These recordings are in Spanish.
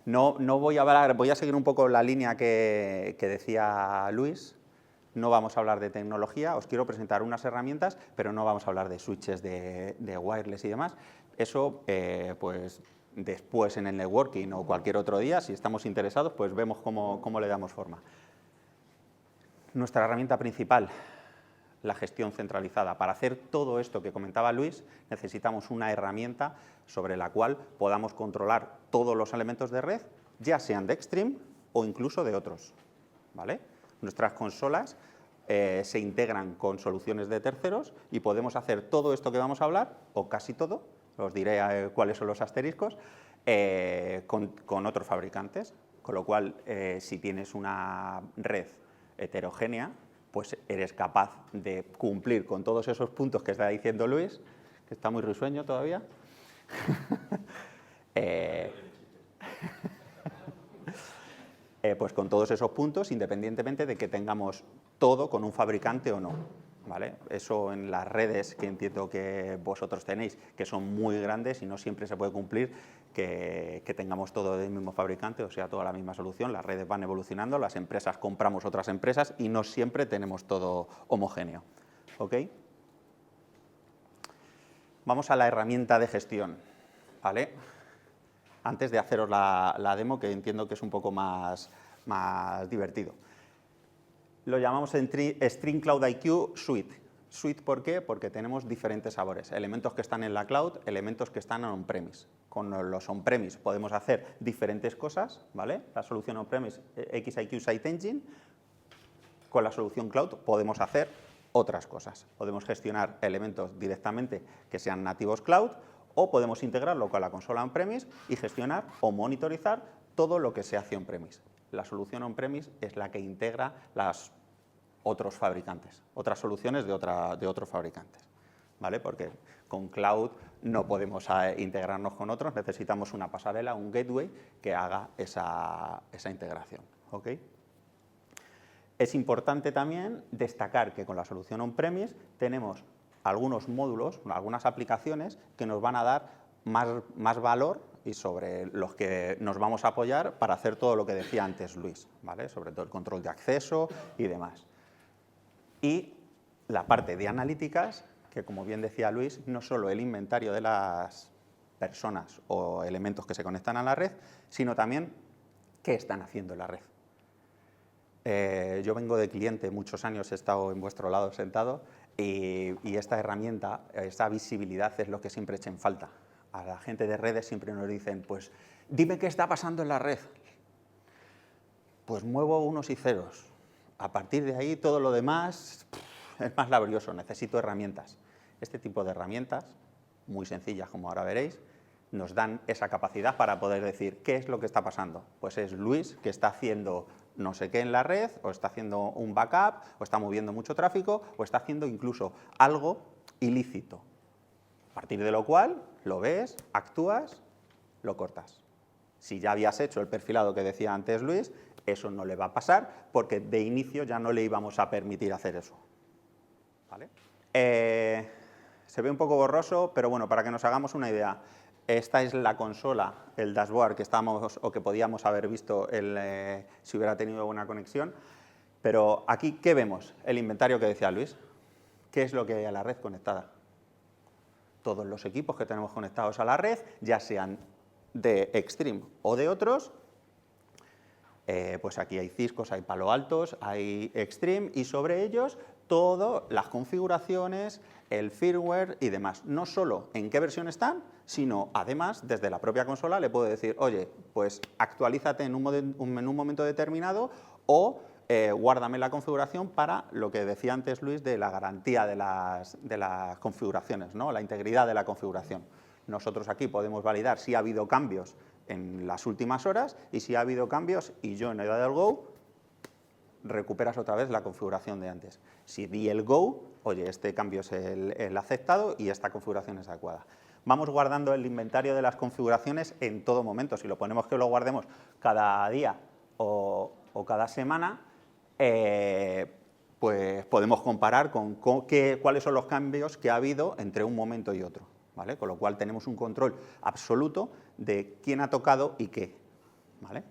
No voy a hablar, voy a seguir un poco la línea que decía Luis. No vamos a hablar de tecnología, os quiero presentar unas herramientas, pero no vamos a hablar de switches de wireless y demás. Eso, pues después en el networking o cualquier otro día, si estamos interesados, pues vemos cómo le damos forma. Nuestra herramienta principal, la gestión centralizada. Para hacer todo esto que comentaba Luis, necesitamos una herramienta sobre la cual podamos controlar todos los elementos de red, ya sean de Extreme o incluso de otros, ¿vale? Nuestras consolas se integran con soluciones de terceros y podemos hacer todo esto que vamos a hablar, o casi todo, os diré cuáles son los asteriscos, con otros fabricantes. Con lo cual, si tienes una red heterogénea, pues eres capaz de cumplir con todos esos puntos que está diciendo Luis, que está muy risueño todavía. Pues con todos esos puntos, independientemente de que tengamos todo con un fabricante o no, ¿vale? Eso en las redes que entiendo que vosotros tenéis, que son muy grandes y no siempre se puede cumplir que tengamos todo del mismo fabricante, o sea, toda la misma solución. Las redes van evolucionando, las empresas compramos otras empresas y no siempre tenemos todo homogéneo, ¿ok? Vamos a la herramienta de gestión, ¿vale? Antes de haceros la demo, que entiendo que es un poco más divertido. Lo llamamos Stream Cloud IQ Suite. Suite, ¿por qué? Porque tenemos diferentes sabores, elementos que están en la cloud, elementos que están en on-premise. Con los on-premise podemos hacer diferentes cosas, ¿vale? La solución on-premise XIQ Site Engine, con la solución cloud podemos hacer otras cosas. Podemos gestionar elementos directamente que sean nativos cloud o podemos integrarlo con la consola on-premise y gestionar o monitorizar todo lo que se hace on-premise. La solución on-premise es la que integra las otros fabricantes, otras soluciones de otros fabricantes, ¿vale? Porque con cloud no podemos integrarnos con otros, necesitamos una pasarela, un gateway que haga esa integración, ¿ok? Es importante también destacar que con la solución on-premise tenemos algunos módulos, algunas aplicaciones que nos van a dar más valor y sobre los que nos vamos a apoyar para hacer todo lo que decía antes Luis, ¿vale? Sobre todo el control de acceso y demás. Y la parte de analíticas, que como bien decía Luis, no solo el inventario de las personas o elementos que se conectan a la red, sino también qué están haciendo en la red. Yo vengo de cliente, muchos años he estado en vuestro lado sentado y esta herramienta, esta visibilidad es lo que siempre echen falta. A la gente de redes siempre nos dicen, pues dime qué está pasando en la red. Pues muevo unos y ceros. A partir de ahí todo lo demás es más laborioso, necesito herramientas. Este tipo de herramientas, muy sencillas como ahora veréis, nos dan esa capacidad para poder decir qué es lo que está pasando. Pues es Luis que está haciendo no sé qué en la red, o está haciendo un backup, o está moviendo mucho tráfico, o está haciendo incluso algo ilícito. A partir de lo cual lo ves, actúas, lo cortas. Si ya habías hecho el perfilado que decía antes Luis, eso no le va a pasar porque de inicio ya no le íbamos a permitir hacer eso, ¿vale? Se ve un poco borroso, pero bueno, para que nos hagamos una idea, esta es la consola, el dashboard que estábamos o que podíamos haber visto si hubiera tenido buena conexión. Pero aquí, ¿qué vemos? El inventario que decía Luis. ¿Qué es lo que hay a la red conectada? Todos los equipos que tenemos conectados a la red, ya sean de Extreme o de otros, pues aquí hay Ciscos, hay Palo Altos, hay Extreme y sobre ellos todas las configuraciones, el firmware y demás. No solo en qué versión están, sino además desde la propia consola le puedo decir, oye, pues actualízate en un momento determinado o guárdame la configuración para lo que decía antes Luis de la garantía de las configuraciones, ¿no? La integridad de la configuración. Nosotros aquí podemos validar si ha habido cambios en las últimas horas y si ha habido cambios y yo no he dado el go, recuperas otra vez la configuración de antes. Si di el go, oye, este cambio es el aceptado y esta configuración es adecuada. Vamos guardando el inventario de las configuraciones en todo momento. Si lo ponemos que lo guardemos cada día o cada semana, pues podemos comparar con cuáles son los cambios que ha habido entre un momento y otro, ¿vale? Con lo cual tenemos un control absoluto de quién ha tocado y qué, ¿vale?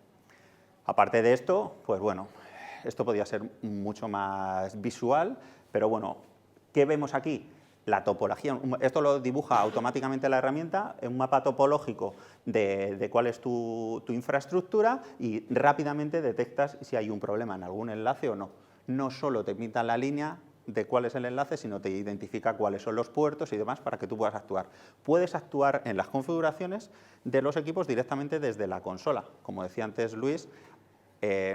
Aparte de esto, pues bueno, esto podría ser mucho más visual, pero bueno, ¿qué vemos aquí? La topología. Esto lo dibuja automáticamente la herramienta, un mapa topológico de cuál es tu infraestructura y rápidamente detectas si hay un problema en algún enlace o no. No solo te pinta la línea de cuál es el enlace, sino te identifica cuáles son los puertos y demás para que tú puedas actuar. Puedes actuar en las configuraciones de los equipos directamente desde la consola. Como decía antes Luis,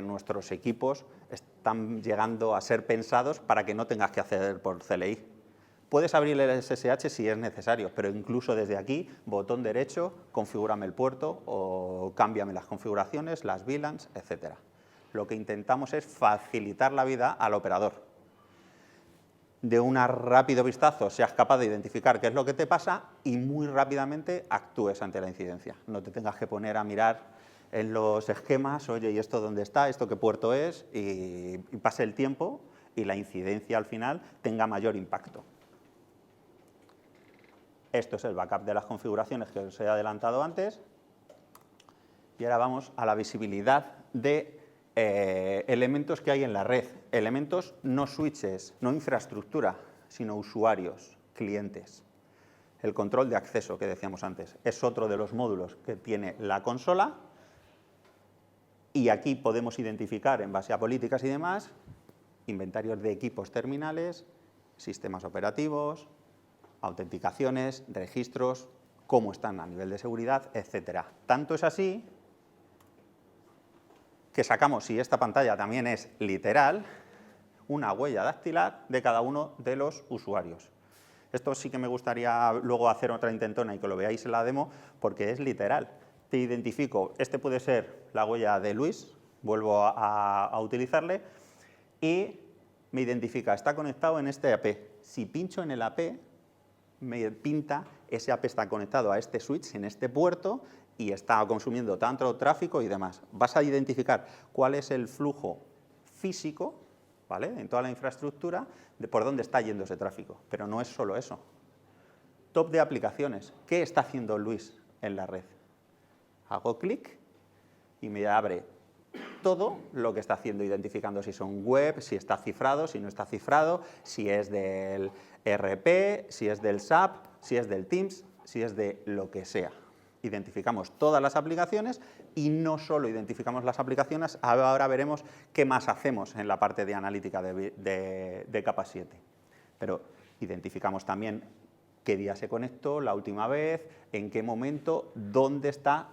nuestros equipos están llegando a ser pensados para que no tengas que acceder por CLI. Puedes abrir el SSH si es necesario, pero incluso desde aquí, botón derecho, configúrame el puerto o cámbiame las configuraciones, las VLANs, etc. Lo que intentamos es facilitar la vida al operador. De un rápido vistazo seas capaz de identificar qué es lo que te pasa y muy rápidamente actúes ante la incidencia. No te tengas que poner a mirar en los esquemas, oye, ¿y esto dónde está? ¿Esto qué puerto es? Y pase el tiempo y la incidencia al final tenga mayor impacto. Esto es el backup de las configuraciones que os he adelantado antes. Y ahora vamos a la visibilidad de elementos que hay en la red. Elementos no switches, no infraestructura, sino usuarios, clientes. El control de acceso que decíamos antes es otro de los módulos que tiene la consola. Y aquí podemos identificar, en base a políticas y demás, inventarios de equipos terminales, sistemas operativos, autenticaciones, registros, cómo están a nivel de seguridad, etc. Tanto es así que sacamos, si esta pantalla también es literal, una huella dactilar de cada uno de los usuarios. Esto sí que me gustaría luego hacer otra intentona y que lo veáis en la demo, porque es literal. Te identifico, este puede ser la huella de Luis, vuelvo a utilizarle, y me identifica, está conectado en este AP. Si pincho en el AP, me pinta, ese AP está conectado a este switch en este puerto y está consumiendo tanto tráfico y demás. Vas a identificar cuál es el flujo físico, ¿vale?, en toda la infraestructura, de por dónde está yendo ese tráfico. Pero no es solo eso. Top de aplicaciones. ¿Qué está haciendo Luis en la red? Hago clic y me abre todo lo que está haciendo, identificando si son web, si está cifrado, si no está cifrado, si es del ERP, si es del SAP, si es del Teams, si es de lo que sea. Identificamos todas las aplicaciones y no solo identificamos las aplicaciones, ahora veremos qué más hacemos en la parte de analítica de capa 7. Pero identificamos también qué día se conectó, la última vez, en qué momento, dónde está.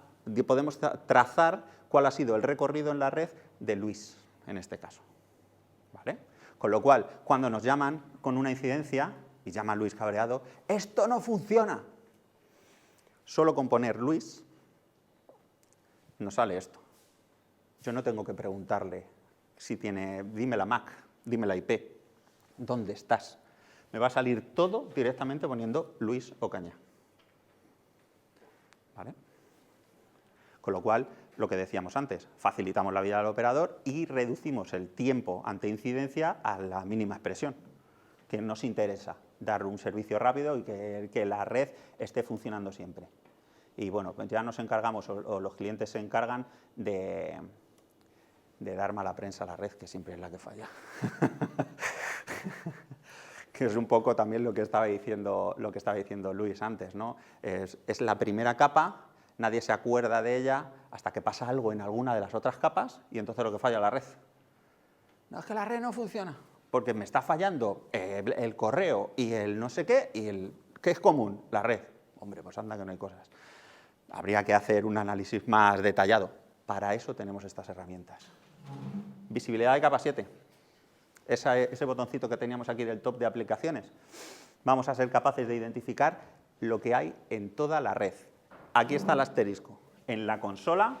Podemos trazar cuál ha sido el recorrido en la red de Luis, en este caso. ¿Vale? Con lo cual, cuando nos llaman con una incidencia, y llama Luis cabreado, ¡esto no funciona! Solo con poner Luis, nos sale esto. Yo no tengo que preguntarle si tiene, dime la MAC, dime la IP, ¿dónde estás? Me va a salir todo directamente poniendo Luis Ocaña. ¿Vale? Con lo cual, lo que decíamos antes, facilitamos la vida del operador y reducimos el tiempo ante incidencia a la mínima expresión, que nos interesa, dar un servicio rápido y que la red esté funcionando siempre. Y bueno, pues ya nos encargamos, o los clientes se encargan de dar mala prensa a la red, que siempre es la que falla. Que es un poco también lo que estaba diciendo Luis antes, ¿no? Es la primera capa, nadie se acuerda de ella hasta que pasa algo en alguna de las otras capas y entonces lo que falla es la red. No, es que la red no funciona, porque me está fallando el correo y el no sé qué, y el ¿qué es común? La red. Hombre, pues anda que no hay cosas. Habría que hacer un análisis más detallado. Para eso tenemos estas herramientas. Visibilidad de capa 7. Ese botoncito que teníamos aquí del top de aplicaciones. Vamos a ser capaces de identificar lo que hay en toda la red. Aquí está el asterisco. En la consola,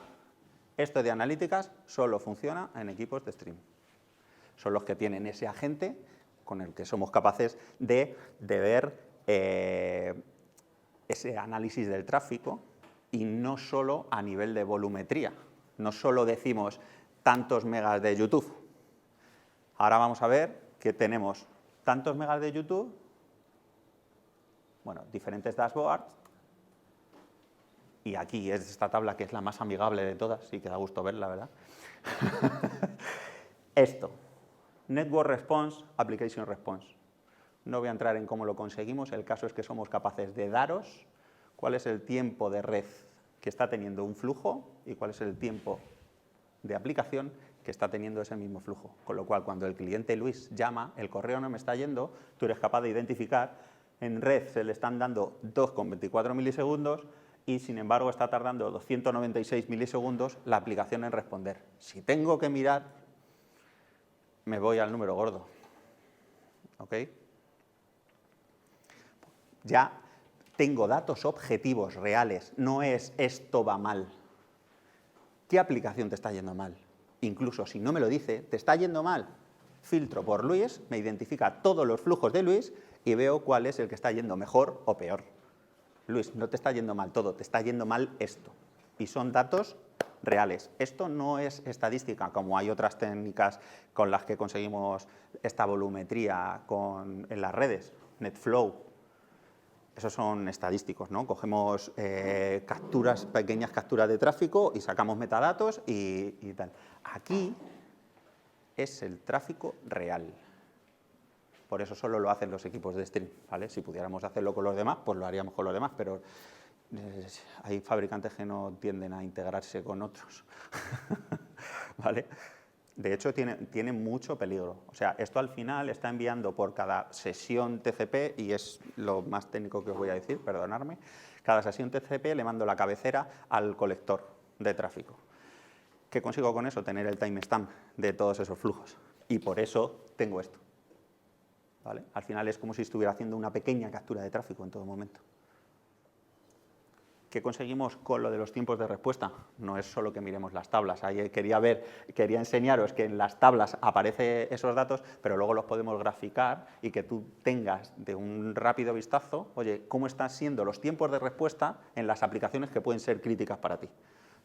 esto de analíticas solo funciona en equipos de stream. Son los que tienen ese agente con el que somos capaces de ver ese análisis del tráfico y no solo a nivel de volumetría. No solo decimos tantos megas de YouTube. Ahora vamos a ver que tenemos tantos megas de YouTube, bueno, diferentes dashboards, y aquí es esta tabla que es la más amigable de todas, y que da gusto verla, ¿verdad? Esto, Network Response, Application Response. No voy a entrar en cómo lo conseguimos, el caso es que somos capaces de daros cuál es el tiempo de red que está teniendo un flujo y cuál es el tiempo de aplicación que está teniendo ese mismo flujo. Con lo cual, cuando el cliente Luis llama, el correo no me está yendo, tú eres capaz de identificar, en red se le están dando 2,24 milisegundos y, sin embargo, está tardando 296 milisegundos la aplicación en responder. Si tengo que mirar, me voy al número gordo. ¿Ok? Ya tengo datos objetivos, reales, no es esto va mal. ¿Qué aplicación te está yendo mal? Incluso si no me lo dice, te está yendo mal. Filtro por Luis, me identifica todos los flujos de Luis y veo cuál es el que está yendo mejor o peor. Luis, no te está yendo mal todo, te está yendo mal esto. Y son datos reales. Esto no es estadística, como hay otras técnicas con las que conseguimos esta volumetría en las redes, NetFlow. Esos son estadísticos, ¿no? Cogemos pequeñas capturas de tráfico y sacamos metadatos y tal. Aquí es el tráfico real. Por eso solo lo hacen los equipos de stream, ¿vale? Si pudiéramos hacerlo con los demás, pues lo haríamos con los demás, pero hay fabricantes que no tienden a integrarse con otros, ¿vale? De hecho, tiene mucho peligro. O sea, esto al final está enviando por cada sesión TCP, y es lo más técnico que os voy a decir, perdonadme, cada sesión TCP le mando la cabecera al colector de tráfico. ¿Qué consigo con eso? Tener el timestamp de todos esos flujos. Y por eso tengo esto. ¿Vale? Al final es como si estuviera haciendo una pequeña captura de tráfico en todo momento. ¿Qué conseguimos con lo de los tiempos de respuesta? No es solo que miremos las tablas. Ahí quería enseñaros que en las tablas aparecen esos datos, pero luego los podemos graficar y que tú tengas de un rápido vistazo, oye, cómo están siendo los tiempos de respuesta en las aplicaciones que pueden ser críticas para ti.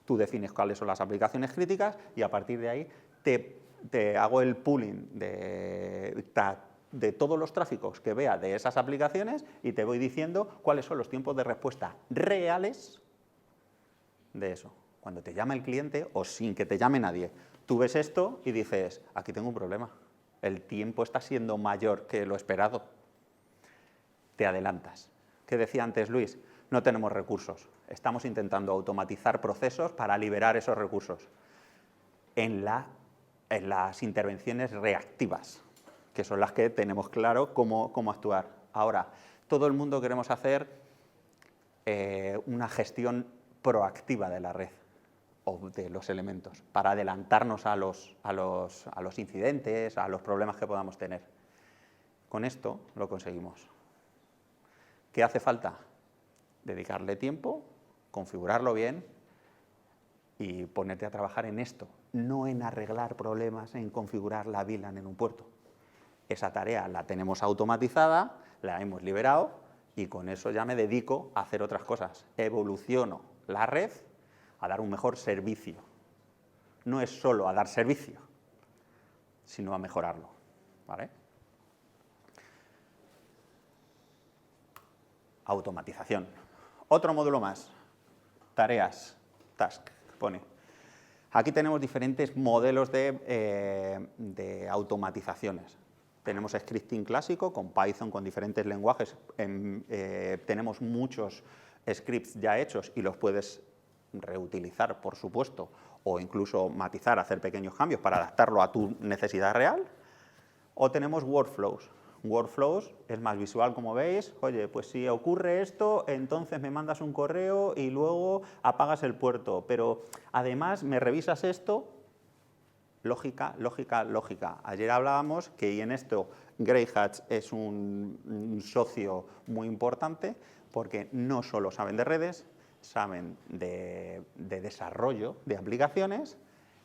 Tú defines cuáles son las aplicaciones críticas y a partir de ahí te hago el pooling de todos los tráficos que vea de esas aplicaciones y te voy diciendo cuáles son los tiempos de respuesta reales de eso. Cuando te llama el cliente o sin que te llame nadie, tú ves esto y dices, aquí tengo un problema. El tiempo está siendo mayor que lo esperado. Te adelantas. ¿Qué decía antes Luis? No tenemos recursos. Estamos intentando automatizar procesos para liberar esos recursos en las intervenciones reactivas, que son las que tenemos claro cómo actuar. Ahora, todo el mundo queremos hacer una gestión proactiva de la red o de los elementos para adelantarnos a los incidentes, a los problemas que podamos tener. Con esto lo conseguimos. ¿Qué hace falta? Dedicarle tiempo, configurarlo bien y ponerte a trabajar en esto, no en arreglar problemas, en configurar la VLAN en un puerto. Esa tarea la tenemos automatizada, la hemos liberado y con eso ya me dedico a hacer otras cosas. Evoluciono la red a dar un mejor servicio. No es solo a dar servicio, sino a mejorarlo. ¿Vale? Automatización. Otro módulo más. Tareas. Task. Pone. Aquí tenemos diferentes modelos de automatizaciones. Tenemos scripting clásico con Python, con diferentes lenguajes. Tenemos muchos scripts ya hechos y los puedes reutilizar, por supuesto, o incluso matizar, hacer pequeños cambios para adaptarlo a tu necesidad real. O tenemos workflows. Workflows es más visual, como veis. Oye, pues si ocurre esto, entonces me mandas un correo y luego apagas el puerto. Pero además me revisas esto. Lógica, lógica, lógica. Ayer hablábamos que, y en esto Greyhatch es un socio muy importante, porque no solo saben de redes, saben de desarrollo de aplicaciones,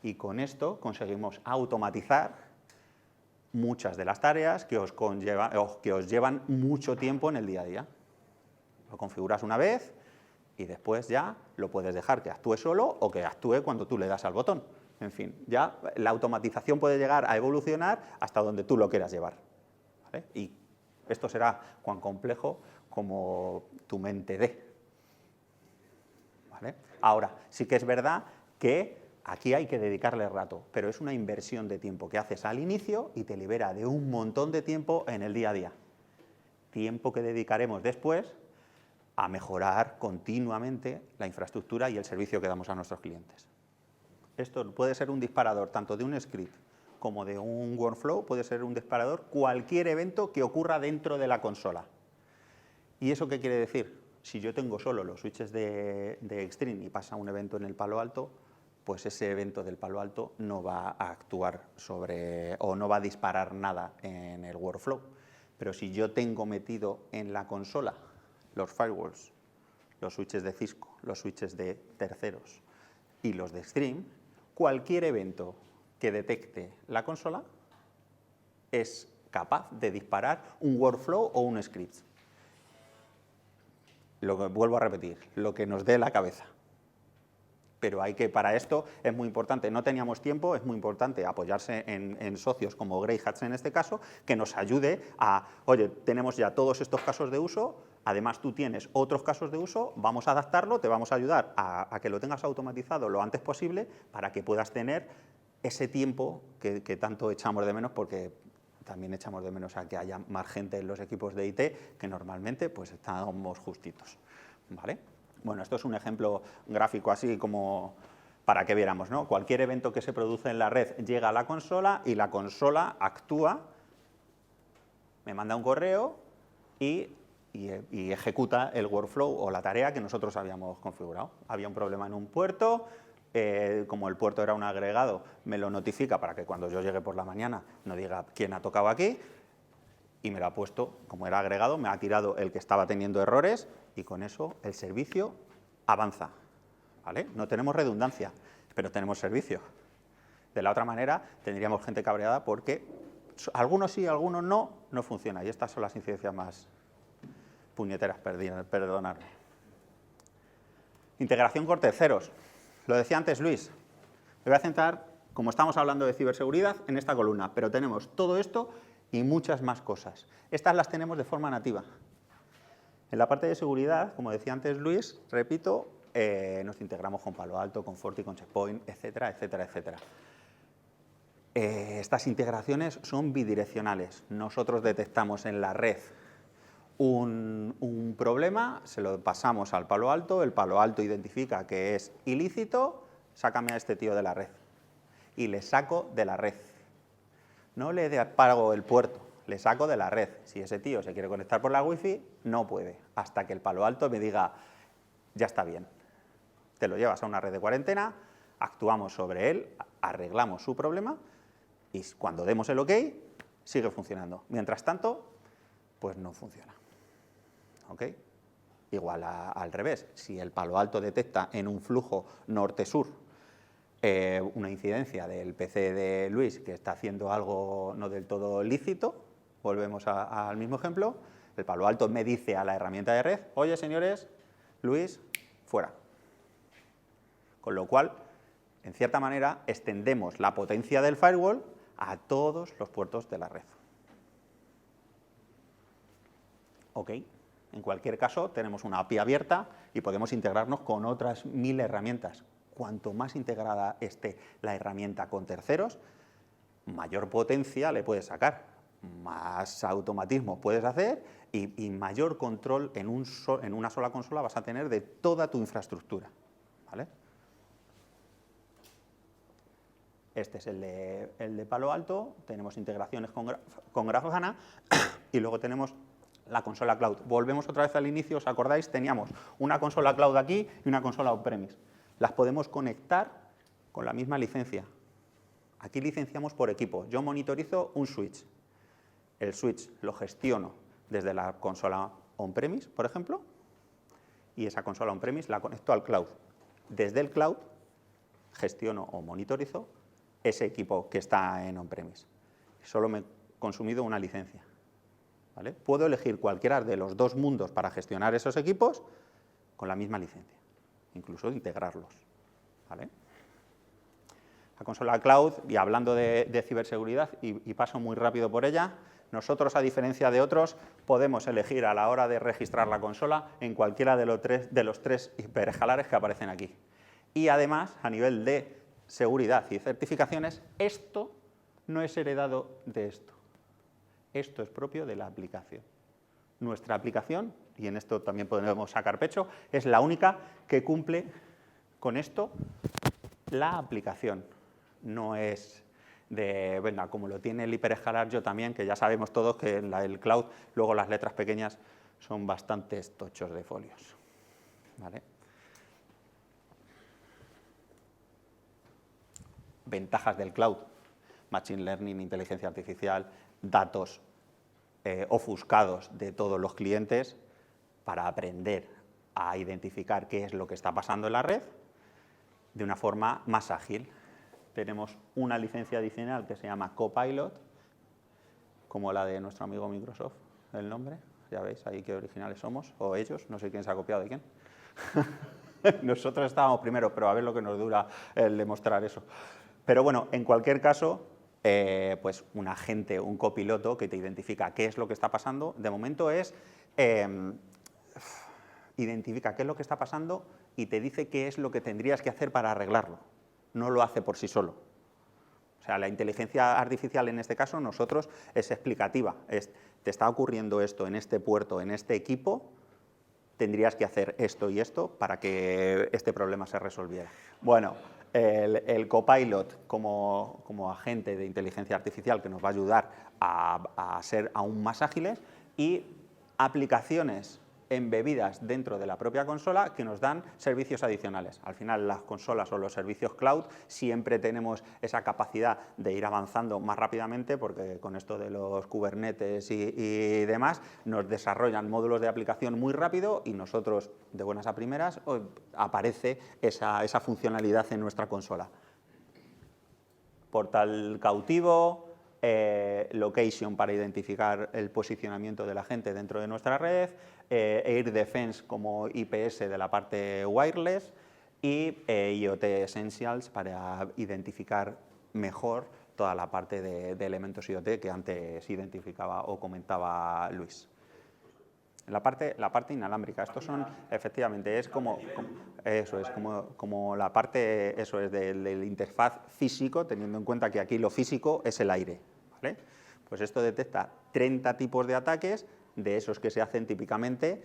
y con esto conseguimos automatizar muchas de las tareas que os llevan mucho tiempo en el día a día. Lo configuras una vez y después ya lo puedes dejar que actúe solo o que actúe cuando tú le das al botón. En fin, ya la automatización puede llegar a evolucionar hasta donde tú lo quieras llevar. ¿Vale? Y esto será cuán complejo como tu mente dé. ¿vale? Ahora, sí que es verdad que aquí hay que dedicarle rato, pero es una inversión de tiempo que haces al inicio y te libera de un montón de tiempo en el día a día. Tiempo que dedicaremos después a mejorar continuamente la infraestructura y el servicio que damos a nuestros clientes. Esto puede ser un disparador tanto de un script como de un workflow, puede ser un disparador cualquier evento que ocurra dentro de la consola. ¿Y eso qué quiere decir? Si yo tengo solo los switches de Extreme y pasa un evento en el Palo Alto, pues ese evento del Palo Alto no va a actuar sobre o no va a disparar nada en el workflow. Pero si yo tengo metido en la consola los firewalls, los switches de Cisco, los switches de terceros y los de Extreme, cualquier evento que detecte la consola es capaz de disparar un workflow o un script. Lo que vuelvo a repetir, lo que nos dé la cabeza. Pero para esto es muy importante, no teníamos tiempo, es muy importante apoyarse en socios como Grey Hats en este caso, que nos ayude a, oye, tenemos ya todos estos casos de uso, además tú tienes otros casos de uso, vamos a adaptarlo, te vamos a ayudar a que lo tengas automatizado lo antes posible para que puedas tener ese tiempo que tanto echamos de menos, porque también echamos de menos a que haya más gente en los equipos de IT, que normalmente pues estamos justitos, ¿vale? Bueno, esto es un ejemplo gráfico así como para que viéramos, ¿no? Cualquier evento que se produce en la red llega a la consola y la consola actúa, me manda un correo y ejecuta el workflow o la tarea que nosotros habíamos configurado. Había un problema en un puerto, como el puerto era un agregado, me lo notifica para que cuando yo llegue por la mañana no diga quién ha tocado aquí, y me lo ha puesto, como era agregado, me ha tirado el que estaba teniendo errores y con eso el servicio avanza, ¿vale? No tenemos redundancia, pero tenemos servicio. De la otra manera, tendríamos gente cabreada porque algunos sí, algunos no funciona. Y estas son las incidencias más puñeteras, perdonadme. Integración con terceros. Lo decía antes Luis. Me voy a centrar, como estamos hablando de ciberseguridad, en esta columna, pero tenemos todo esto y muchas más cosas. Estas las tenemos de forma nativa. En la parte de seguridad, como decía antes Luis, repito, nos integramos con Palo Alto, con Forti, con Checkpoint, etcétera, etcétera, etcétera. Estas integraciones son bidireccionales. Nosotros detectamos en la red un problema, se lo pasamos al Palo Alto, el Palo Alto identifica que es ilícito, sácame a este tío de la red. Y le saco de la red. No le apago el puerto, le saco de la red. Si ese tío se quiere conectar por la Wi-Fi, no puede, hasta que el Palo Alto me diga, ya está bien. Te lo llevas a una red de cuarentena, actuamos sobre él, arreglamos su problema y cuando demos el OK, sigue funcionando. Mientras tanto, pues no funciona. ¿Ok? Igual al revés, si el Palo Alto detecta en un flujo norte-sur una incidencia del PC de Luis que está haciendo algo no del todo lícito, volvemos al mismo ejemplo, el Palo Alto me dice a la herramienta de red, oye señores, Luis, fuera. Con lo cual, en cierta manera, extendemos la potencia del firewall a todos los puertos de la red. ¿Ok? En cualquier caso, tenemos una API abierta y podemos integrarnos con otras 1000 herramientas. Cuanto más integrada esté la herramienta con terceros, mayor potencia le puedes sacar, más automatismo puedes hacer y mayor control en una sola consola vas a tener de toda tu infraestructura, ¿vale? Este es el de Palo Alto, tenemos integraciones con Grafana y luego tenemos la consola cloud. Volvemos otra vez al inicio, ¿os acordáis? Teníamos una consola cloud aquí y una consola on-premise. Las podemos conectar con la misma licencia. Aquí licenciamos por equipo. Yo monitorizo un switch. El switch lo gestiono desde la consola on-premise, por ejemplo, y esa consola on-premise la conecto al cloud. Desde el cloud gestiono o monitorizo ese equipo que está en on-premise. Solo me he consumido una licencia, ¿vale? Puedo elegir cualquiera de los dos mundos para gestionar esos equipos con la misma licencia, incluso integrarlos, ¿vale? La consola cloud, y hablando de ciberseguridad, y paso muy rápido por ella, Nosotros, a diferencia de otros, podemos elegir a la hora de registrar la consola en cualquiera de los tres hiperescalares que aparecen aquí. Y además, a nivel de seguridad y certificaciones, esto no es heredado de esto. Esto es propio de la aplicación. Nuestra aplicación, y en esto también podemos sacar pecho, es la única que cumple con esto la aplicación. No es de, venga, como lo tiene el hiperescalar, yo también, que ya sabemos todos que en el cloud luego las letras pequeñas son bastantes tochos de folios. ¿Vale? Ventajas del cloud: machine learning, inteligencia artificial, datos ofuscados de todos los clientes para aprender a identificar qué es lo que está pasando en la red de una forma más ágil. Tenemos una licencia adicional que se llama Copilot, como la de nuestro amigo Microsoft, el nombre. Ya veis ahí qué originales somos, o ellos, no sé quién se ha copiado de quién. Nosotros estábamos primero, pero a ver lo que nos dura el demostrar eso. Pero bueno, en cualquier caso, pues un agente, un copiloto que te identifica qué es lo que está pasando, de momento es identifica qué es lo que está pasando y te dice qué es lo que tendrías que hacer para arreglarlo. No lo hace por sí solo. O sea, la inteligencia artificial en este caso, nosotros, es explicativa. Te está ocurriendo esto en este puerto, en este equipo, tendrías que hacer esto y esto para que este problema se resolviera. Bueno, el Copilot como agente de inteligencia artificial que nos va a ayudar a ser aún más ágiles, y aplicaciones embebidas dentro de la propia consola que nos dan servicios adicionales. Al final, las consolas o los servicios cloud siempre tenemos esa capacidad de ir avanzando más rápidamente, porque con esto de los Kubernetes y demás nos desarrollan módulos de aplicación muy rápido y nosotros, de buenas a primeras, aparece esa funcionalidad en nuestra consola. Portal cautivo, location para identificar el posicionamiento de la gente dentro de nuestra red, Air Defense como IPS de la parte wireless y IoT Essentials para identificar mejor toda la parte de elementos IoT que antes identificaba o comentaba Luis. La parte inalámbrica, estos son, efectivamente, es como la parte, eso es, del interfaz físico, teniendo en cuenta que aquí lo físico es el aire, ¿vale? Pues esto detecta 30 tipos de ataques, de esos que se hacen típicamente,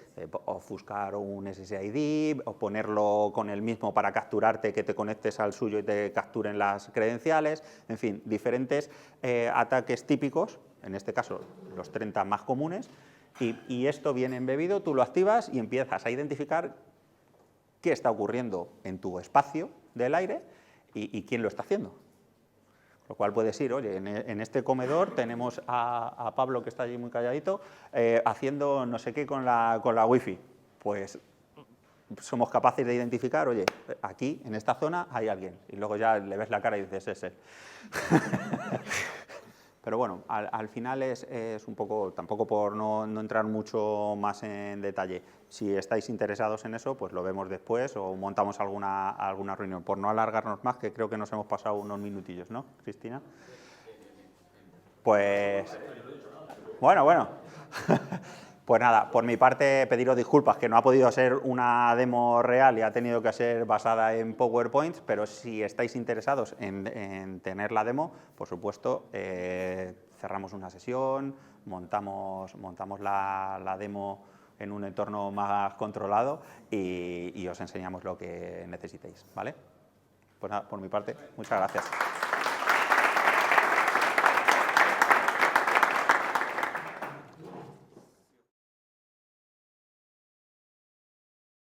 ofuscar un SSID, o ponerlo con el mismo para capturarte, que te conectes al suyo y te capturen las credenciales, en fin, diferentes ataques típicos, en este caso los 30 más comunes. Y esto viene embebido, tú lo activas y empiezas a identificar qué está ocurriendo en tu espacio del aire y quién lo está haciendo. Lo cual puedes ir, oye, en este comedor tenemos a Pablo, que está allí muy calladito, haciendo no sé qué con la wifi. Pues somos capaces de identificar, oye, aquí, en esta zona, hay alguien. Y luego ya le ves la cara y dices, es él. Pero bueno, al final es un poco, tampoco por no entrar mucho más en detalle. Si estáis interesados en eso, pues lo vemos después o montamos alguna reunión. Por no alargarnos más, que creo que nos hemos pasado unos minutillos, ¿no, Cristina? Pues, bueno. Pues nada, por mi parte pediros disculpas, que no ha podido ser una demo real y ha tenido que ser basada en PowerPoint, pero si estáis interesados en tener la demo, por supuesto, cerramos una sesión, montamos la demo en un entorno más controlado y os enseñamos lo que necesitéis, ¿vale? Pues nada, por mi parte, muchas gracias.